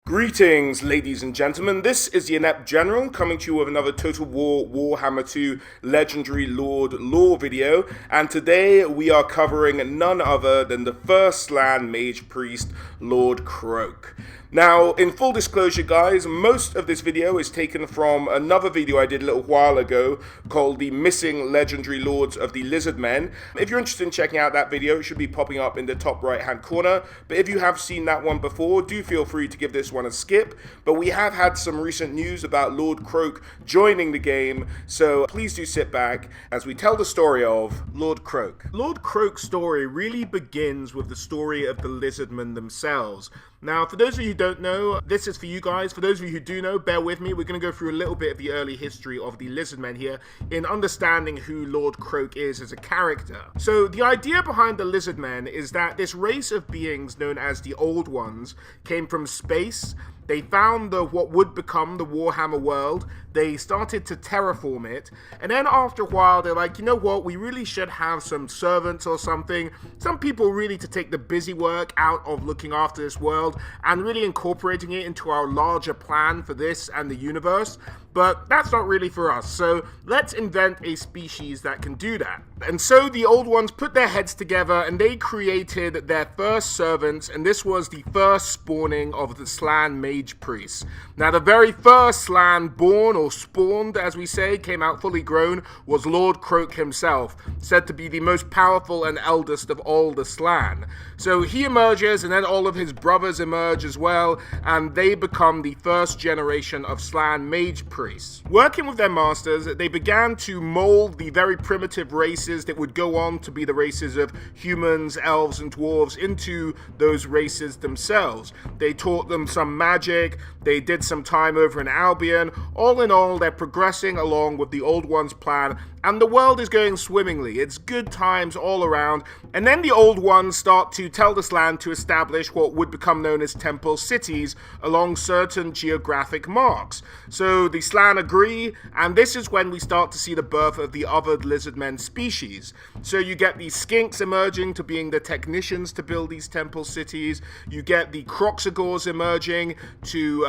Greetings, ladies and gentlemen. This is the Inept General coming to you with another Total War Warhammer 2 Legendary Lord lore video. And today we are covering none other than the first slan mage priest, Lord Kroak. Now, in full disclosure, guys, most of this video is taken from another video I did a little while ago called The Missing Legendary Lords of the Lizardmen. If you're interested in checking out that video, it should be popping up in the top right-hand corner. But if you have seen that one before, do feel free to give this one a skip. But we have had some recent news about Lord Kroak joining the game, so please do sit back as we tell the story of Lord Kroak. Lord Kroak's story really begins with the story of the Lizardmen themselves. Now, for those of you who don't know, this is for you guys. For those of you who do know, bear with me. We're going to go through a little bit of the early history of the Lizardmen here in understanding who Lord Kroak is as a character. So, the idea behind the Lizardmen is that this race of beings known as the Old Ones came from space. They found what would become the Warhammer world. They started to terraform it. And then after a while, they're like, you know what? We really should have some servants or something. Some people really to take the busy work out of looking after this world and really incorporating it into our larger plan for this and the universe. But that's not really for us. So let's invent a species that can do that. And so the Old Ones put their heads together and they created their first servants. And this was the first spawning of the slan mage priests. Now, the very first slan born or spawned, as we say, came out fully grown, was Lord Kroak himself, said to be the most powerful and eldest of all the slan. So he emerges, and then all of his brothers emerge as well, and they become the first generation of slan mage priests. Working with their masters, they began to mold the very primitive races that would go on to be the races of humans, elves, and dwarves into those races themselves. They taught them some magic, they did some time over in Albion. All in all, they're progressing along with the Old Ones' plan, and the world is going swimmingly. It's good times all around. And then the Old Ones start to tell the slan to establish what would become known as temple cities along certain geographic marks. So the slan agree, and this is when we start to see the birth of the other Lizardmen species. So you get the skinks emerging to being the technicians to build these temple cities. You get the Kroxigors emerging to,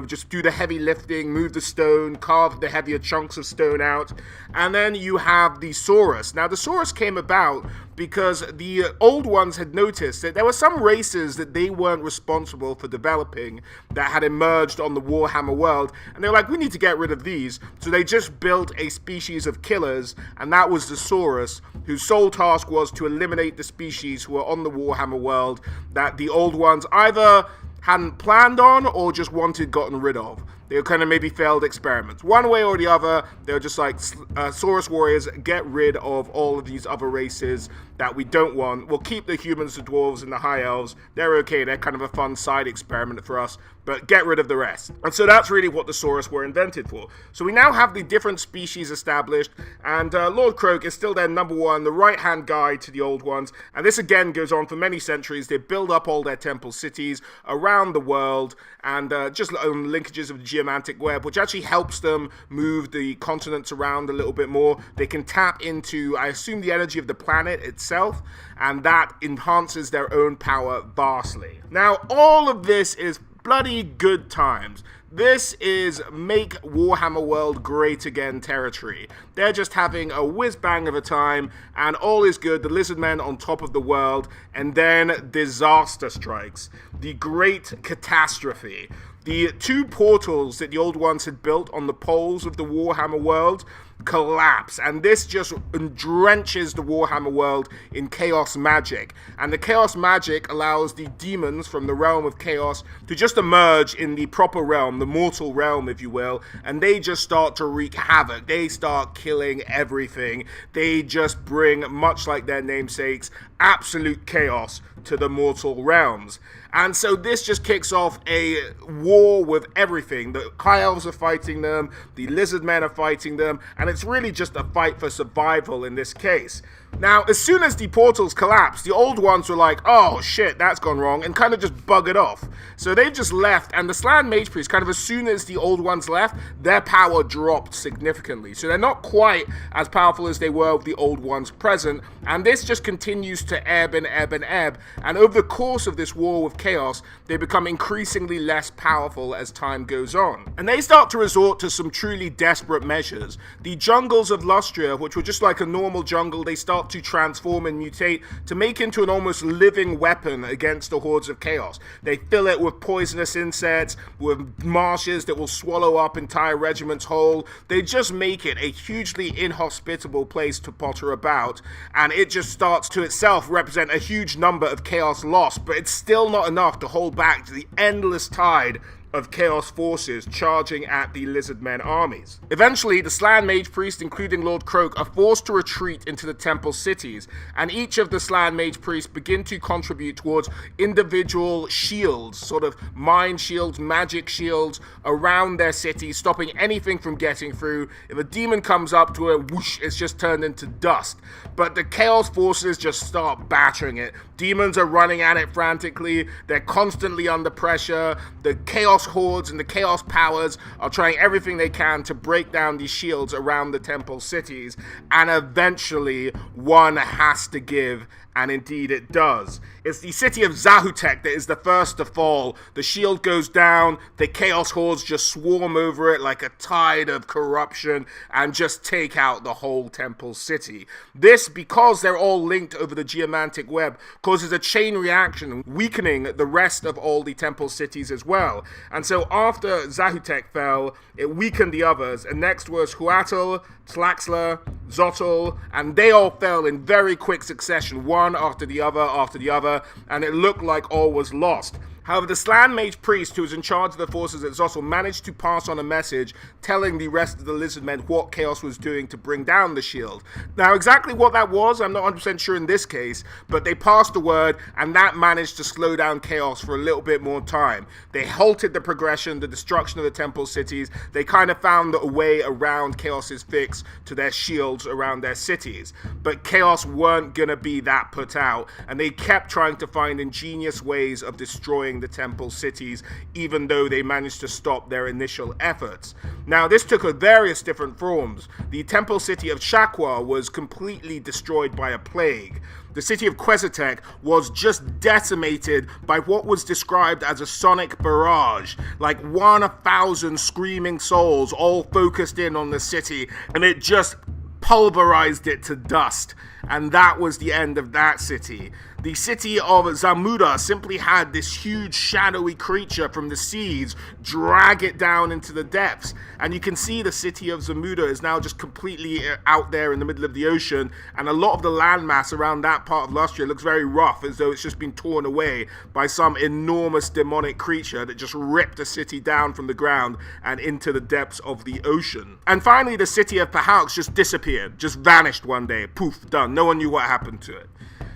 just do the heavy lifting, move the stone, carve the heavier chunks of stone out. And then you have the Saurus. Now, the Saurus came about because the Old Ones had noticed that there were some races that they weren't responsible for developing that had emerged on the Warhammer world, and they were like, we need to get rid of these. So they just built a species of killers, and that was the Saurus, whose sole task was to eliminate the species who were on the Warhammer world that the Old Ones either hadn't planned on or just wanted gotten rid of. They were kind of maybe failed experiments. One way or the other, they were just like, Saurus warriors, get rid of all of these other races that we don't want. We'll keep the humans, the dwarves, and the high elves. They're okay. They're kind of a fun side experiment for us, but get rid of the rest. And so that's really what the Saurus were invented for. So we now have the different species established, and Lord Kroak is still their number one, the right-hand guy to the Old Ones. And this again goes on for many centuries. They build up all their temple cities around the world, and just on linkages of the geomantic web, which actually helps them move the continents around a little bit more. They can tap into, I assume, the energy of the planet itself, and that enhances their own power vastly. Now, all of this is bloody good times. This is make Warhammer World great again territory. They're just having a whiz-bang of a time, and all is good. The Lizardmen on top of the world, and then disaster strikes. The Great Catastrophe. The two portals that the Old Ones had built on the poles of the Warhammer world collapse, and this just drenches the Warhammer world in chaos magic. And the chaos magic allows the demons from the realm of chaos to just emerge in the proper realm, the mortal realm, if you will, and they just start to wreak havoc. They start killing everything. They just bring, much like their namesakes, absolute chaos to the mortal realms. And so this just kicks off a war with everything. The High Elves are fighting them, the Lizardmen are fighting them, and it's really just a fight for survival in this case. Now, as soon as the portals collapsed, the old ones were like, oh shit, that's gone wrong, and kind of just buggered off. So they've just left, and the Slan Mage Priest, kind of as soon as the old ones left, their power dropped significantly. So they're not quite as powerful as they were with the old ones present, and this just continues to ebb and ebb and ebb, and over the course of this war with Chaos, they become increasingly less powerful as time goes on. And they start to resort to some truly desperate measures. The jungles of Lustria, which were just like a normal jungle, they start to transform and mutate to make into an almost living weapon against the hordes of Chaos. They fill it with poisonous insects, with marshes that will swallow up entire regiments whole. They just make it a hugely inhospitable place to potter about, and it just starts to itself represent a huge number of Chaos lost, but it's still not enough to hold back to the endless tide of Chaos forces charging at the Lizardmen armies. Eventually, the Slan Mage Priests, including Lord Kroak, are forced to retreat into the temple cities, and each of the Slan Mage Priests begin to contribute towards individual shields, sort of mind shields, magic shields, around their city, stopping anything from getting through. If a demon comes up to it, whoosh, it's just turned into dust. But the Chaos forces just start battering it. Demons are running at it frantically, they're constantly under pressure, the Chaos hordes and the Chaos powers are trying everything they can to break down these shields around the temple cities, and eventually one has to give, and indeed it does. It's the city of Zahutek that is the first to fall. The shield goes down, the Chaos hordes just swarm over it like a tide of corruption and just take out the whole temple city. This, because they're all linked over the geomantic web, causes a chain reaction, weakening the rest of all the temple cities as well. And so after Zahutek fell, it weakened the others, and next was Huatl, Tlaxla, Zotl, and they all fell in very quick succession, one after the other, and it looked like all was lost. However, the Slan Mage Priest, who was in charge of the forces at Zotl, managed to pass on a message telling the rest of the Lizardmen what Chaos was doing to bring down the shield. Now, exactly what that was, I'm not 100% sure in this case, but they passed the word, and that managed to slow down Chaos for a little bit more time. They halted the progression, the destruction of the temple cities. They kind of found a way around Chaos's fix to their shields around their cities. But Chaos weren't going to be that put out, and they kept trying to find ingenious ways of destroying the temple cities, even though they managed to stop their initial efforts. Now, this took various different forms. The temple city of Shakwa was completely destroyed by a plague. The city of Quezatek was just decimated by what was described as a sonic barrage, like 1,000 screaming souls all focused in on the city, and it just pulverized it to dust. And that was the end of that city. The city of Zamuda simply had this huge shadowy creature from the seas drag it down into the depths. And you can see the city of Zamuda is now just completely out there in the middle of the ocean. And a lot of the landmass around that part of Lustria looks very rough, as though it's just been torn away by some enormous demonic creature that just ripped the city down from the ground and into the depths of the ocean. And finally, the city of Pahaux just disappeared, just vanished one day. Poof, done. No one knew what happened to it.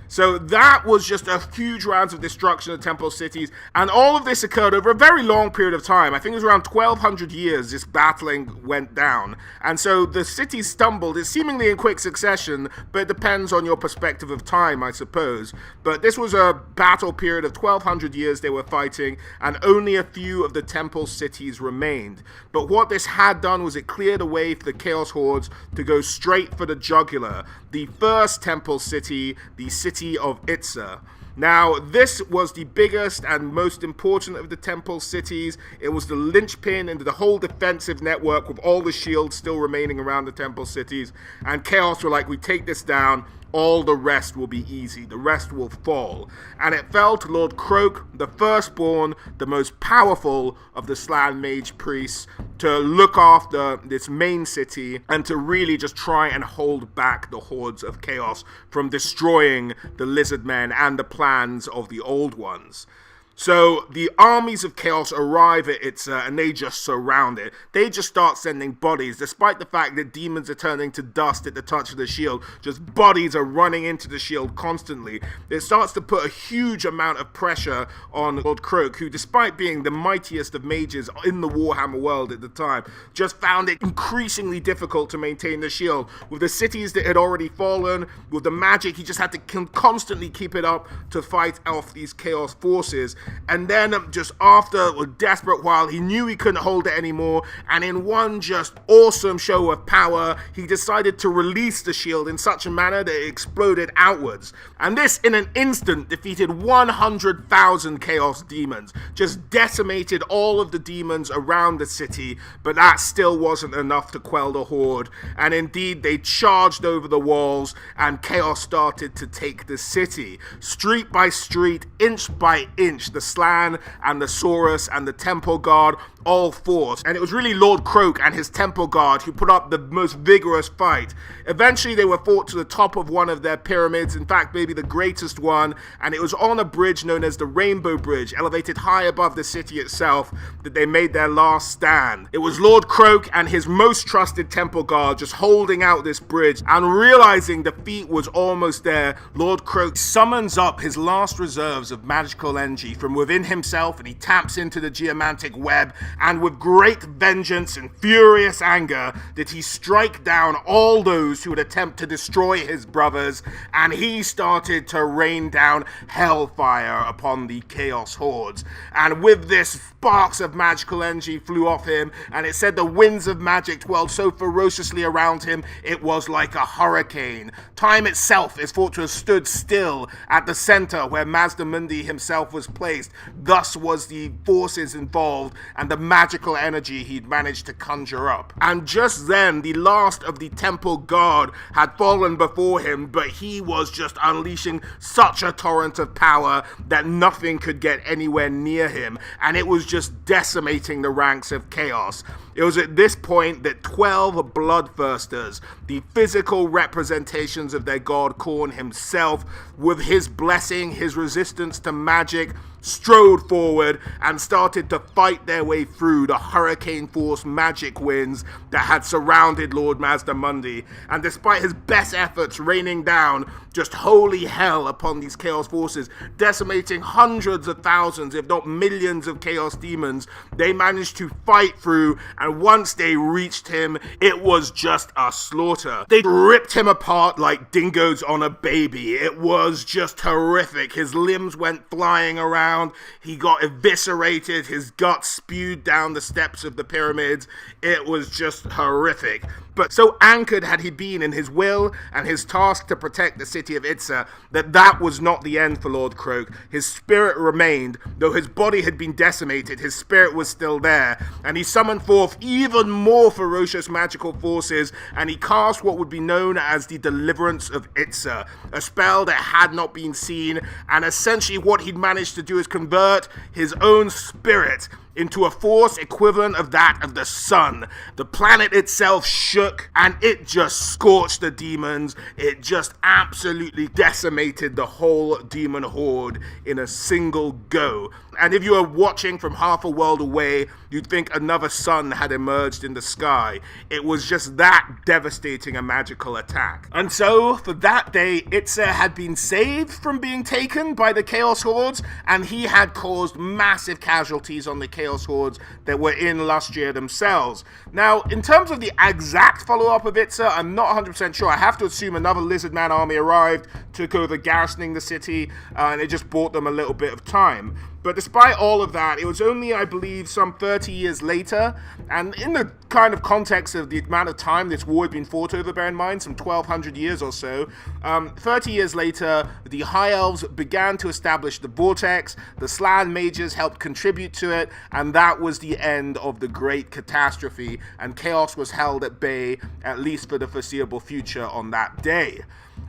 So that was just a huge round of destruction of temple cities, and all of this occurred over a very long period of time. I think it was around 1,200 years this battling went down, and so the cities stumbled. It's seemingly in quick succession, but it depends on your perspective of time, I suppose. But this was a battle period of 1,200 years they were fighting, and only a few of the temple cities remained. But what this had done was it cleared a way for the Chaos Hordes to go straight for the jugular. The first temple city, the city of Itza. Now, this was the biggest and most important of the temple cities. It was the linchpin into the whole defensive network, with all the shields still remaining around the temple cities. And Chaos were like, we take this down, all the rest will be easy, the rest will fall. And it fell to Lord Kroak, the firstborn, the most powerful of the Slan Mage Priests, to look after this main city and to really just try and hold back the hordes of Chaos from destroying the Lizardmen and the plans of the Old Ones. So the armies of chaos arrive at Itza and they just surround it. They just start sending bodies, despite the fact that demons are turning to dust at the touch of the shield. Just bodies are running into the shield constantly. It starts to put a huge amount of pressure on Lord Kroak, who, despite being the mightiest of mages in the Warhammer world at the time, just found it increasingly difficult to maintain the shield. With the cities that had already fallen, with the magic, he just had to constantly keep it up to fight off these chaos forces. And then just after a desperate while, he knew he couldn't hold it anymore, and in one just awesome show of power, he decided to release the shield in such a manner that it exploded outwards. And this, in an instant, defeated 100,000 chaos demons, just decimated all of the demons around the city, but that still wasn't enough to quell the horde. And indeed, they charged over the walls, and chaos started to take the city. Street by street, inch by inch, the Slan and the Saurus and the Temple Guard all fought, and it was really Lord Kroak and his Temple Guard who put up the most vigorous fight. Eventually they were fought to the top of one of their pyramids, in fact maybe the greatest one, and it was on a bridge known as the Rainbow Bridge, elevated high above the city itself, that they made their last stand. It was Lord Kroak and his most trusted Temple Guard just holding out this bridge, and realizing defeat was almost there, Lord Kroak summons up his last reserves of magical energy from within himself, and he taps into the geomantic web, and with great vengeance and furious anger did he strike down all those who would attempt to destroy his brothers, and he started to rain down hellfire upon the chaos hordes. And with this, sparks of magical energy flew off him, and it said the winds of magic twirled so ferociously around him it was like a hurricane. Time itself is thought to have stood still at the center where Mazdamundi himself was placed. Thus was the forces involved and the magical energy he'd managed to conjure up. And just then, the last of the Temple Guard had fallen before him, but he was just unleashing such a torrent of power that nothing could get anywhere near him, and it was just decimating the ranks of chaos. It was at this point that 12 bloodthirsters, the physical representations of their god Khorne himself, with his blessing, his resistance to magic, strode forward and started to fight their way through the hurricane-force magic winds that had surrounded Lord Mazdamundi. And despite his best efforts raining down just holy hell upon these chaos forces, decimating hundreds of thousands, if not millions of chaos demons, they managed to fight through, and once they reached him, it was just a slaughter. They ripped him apart like dingoes on a baby. It was just horrific. His limbs went flying around, he got eviscerated, his guts spewed down the steps of the pyramids. It was just horrific. But so anchored had he been in his will and his task to protect the city of Itza that was not the end for Lord Kroak. His spirit remained. Though his body had been decimated, his spirit was still there, and he summoned forth even more ferocious magical forces, and he cast what would be known as the Deliverance of Itza, a spell that had not been seen, and essentially what he'd managed to do is convert his own spirit into a force equivalent of that of the sun. The planet itself shook, and it just scorched the demons. It just absolutely decimated the whole demon horde in a single go. And if you were watching from half a world away, you'd think another sun had emerged in the sky. It was just that devastating a magical attack. And so, for that day, Itza had been saved from being taken by the Chaos Hordes, and he had caused massive casualties on the Chaos Hordes that were in Lustria themselves. Now, in terms of the exact follow-up of Itza, I'm not 100% sure. I have to assume another Lizardman army arrived, took over garrisoning the city, and it just bought them a little bit of time. But despite all of that, it was only, I believe, some 30 years later, and in the kind of context of the amount of time this war had been fought over, bear in mind, some 1,200 years or so, 30 years later, the High Elves began to establish the Vortex, the Slan mages helped contribute to it, and that was the end of the Great Catastrophe, and chaos was held at bay, at least for the foreseeable future on that day.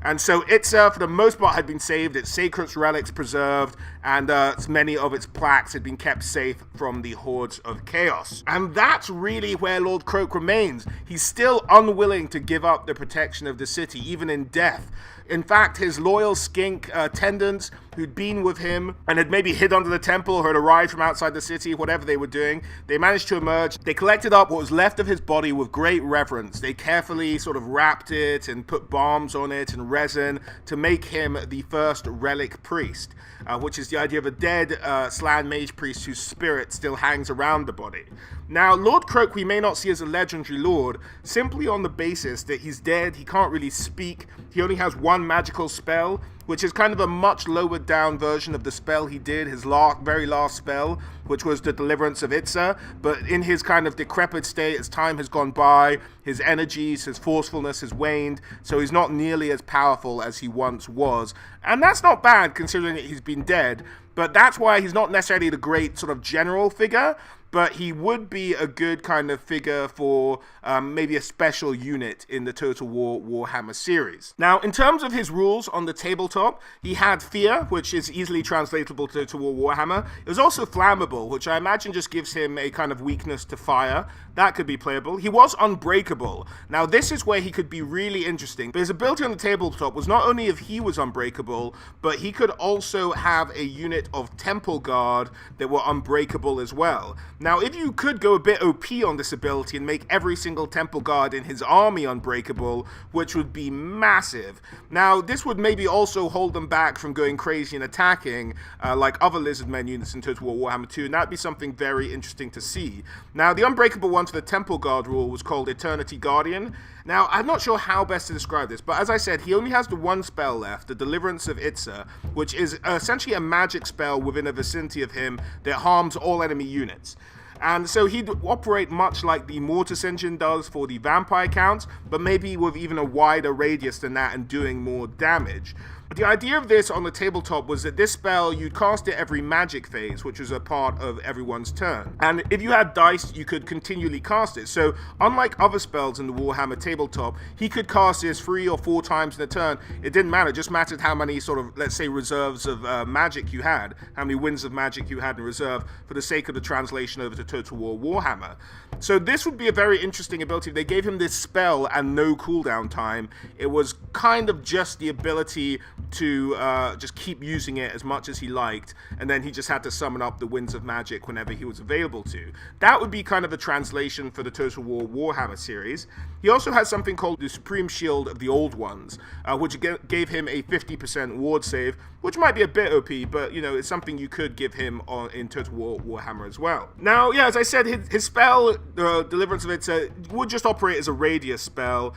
And so Itza, for the most part, had been saved, its sacred relics preserved, and many of its plaques had been kept safe from the hordes of chaos. And that's really where Lord Kroak remains. He's still unwilling to give up the protection of the city, even in death. In fact, his loyal skink attendants who'd been with him and had maybe hid under the temple or had arrived from outside the city, whatever they were doing, they managed to emerge. They collected up what was left of his body with great reverence. They carefully sort of wrapped it and put balms on it and resin to make him the first Relic priest, which is the idea of a dead slan mage priest whose spirit still hangs around the body. Now, Lord Kroak we may not see as a legendary lord, simply on the basis that he's dead, he can't really speak, he only has one magical spell, which is kind of a much lowered down version of the spell he did, his very last spell, which was the deliverance of Itza. But in his kind of decrepit state, as time has gone by, his energies, his forcefulness has waned, so he's not nearly as powerful as he once was. And that's not bad, considering that he's been dead, but that's why he's not necessarily the great sort of general figure, but he would be a good kind of figure for maybe a special unit in the Total War Warhammer series. Now, in terms of his rules on the tabletop, he had Fear, which is easily translatable to Total War Warhammer. It was also Flammable, which I imagine just gives him a kind of weakness to fire. That could be playable. He was Unbreakable. Now, this is where he could be really interesting. But his ability on the tabletop was not only if he was unbreakable, but he could also have a unit of Temple Guard that were unbreakable as well. Now, if you could go a bit OP on this ability and make every single Temple Guard in his army unbreakable, which would be massive. Now, this would maybe also hold them back from going crazy and attacking, like other Lizardmen units in Total War Warhammer 2, and that'd be something very interesting to see. Now, the unbreakable one for the Temple Guard rule was called Eternity Guardian. Now, I'm not sure how best to describe this, but as I said, he only has the one spell left, the Deliverance of Itza, which is essentially a magic spell within a vicinity of him that harms all enemy units. And so he'd operate much like the Mortis engine does for the vampire counts, but maybe with even a wider radius than that and doing more damage. The idea of this on the tabletop was that this spell, you'd cast it every magic phase, which was a part of everyone's turn. And if you had dice, you could continually cast it. So unlike other spells in the Warhammer tabletop, he could cast this 3 or 4 times in a turn. It didn't matter, it just mattered how many sort of, let's say, reserves of magic you had, how many winds of magic you had in reserve for the sake of the translation over to Total War Warhammer. So this would be a very interesting ability. If they gave him this spell and no cooldown time, it was kind of just the ability to just keep using it as much as he liked, and then he just had to summon up the winds of magic whenever he was available to. That would be kind of a translation for the Total War Warhammer series. He also has something called the Supreme Shield of the Old Ones, which gave him a 50% ward save, which might be a bit OP, but, you know, it's something you could give him in Total War Warhammer as well. Now, yeah, as I said, his spell, Deliverance of Itza, would just operate as a radius spell.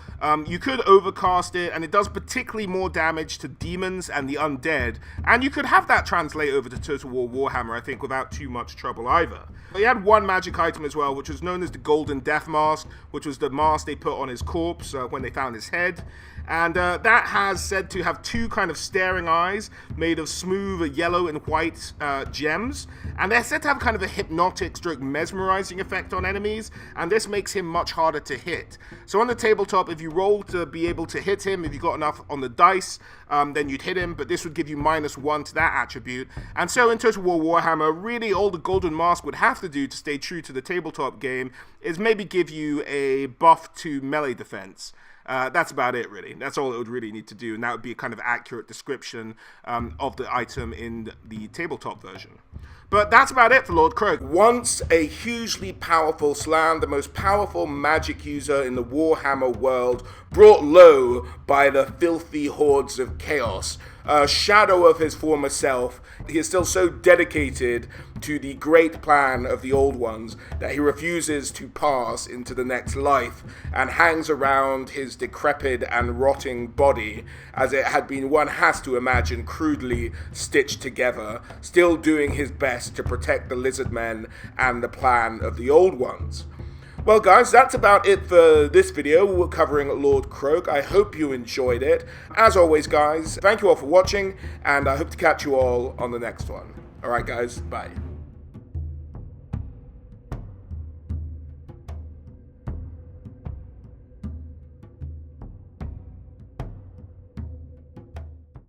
You could overcast it, and it does particularly more damage to demons and the undead, and you could have that translate over to Total War Warhammer, I think, without too much trouble either. He had one magic item as well, which was known as the Golden Death Mask, which was the mask they put on his corpse when they found his head. And that has said to have 2 kind of staring eyes made of smooth yellow and white gems. And they're said to have kind of a hypnotic stroke mesmerizing effect on enemies. And this makes him much harder to hit. So on the tabletop, if you roll to be able to hit him, if you got enough on the dice, then you'd hit him. But this would give you -1 to that attribute. And so in Total War Warhammer, really all the Golden Mask would have to do to stay true to the tabletop game is maybe give you a buff to melee defense. That's about it, really. That's all it would really need to do, and that would be a kind of accurate description of the item in the tabletop version. But that's about it for Lord Kroak. Once a hugely powerful slan, the most powerful magic user in the Warhammer world, brought low by the filthy hordes of chaos, a shadow of his former self, he is still so dedicated to the great plan of the Old Ones that he refuses to pass into the next life and hangs around his decrepit and rotting body as it had been, one has to imagine, crudely stitched together, still doing his best to protect the Lizardmen and the plan of the Old Ones. Well guys, that's about it for this video. We're covering Lord Kroak. I hope you enjoyed it. As always guys, thank you all for watching, and I hope to catch you all on the next one. Alright guys, bye.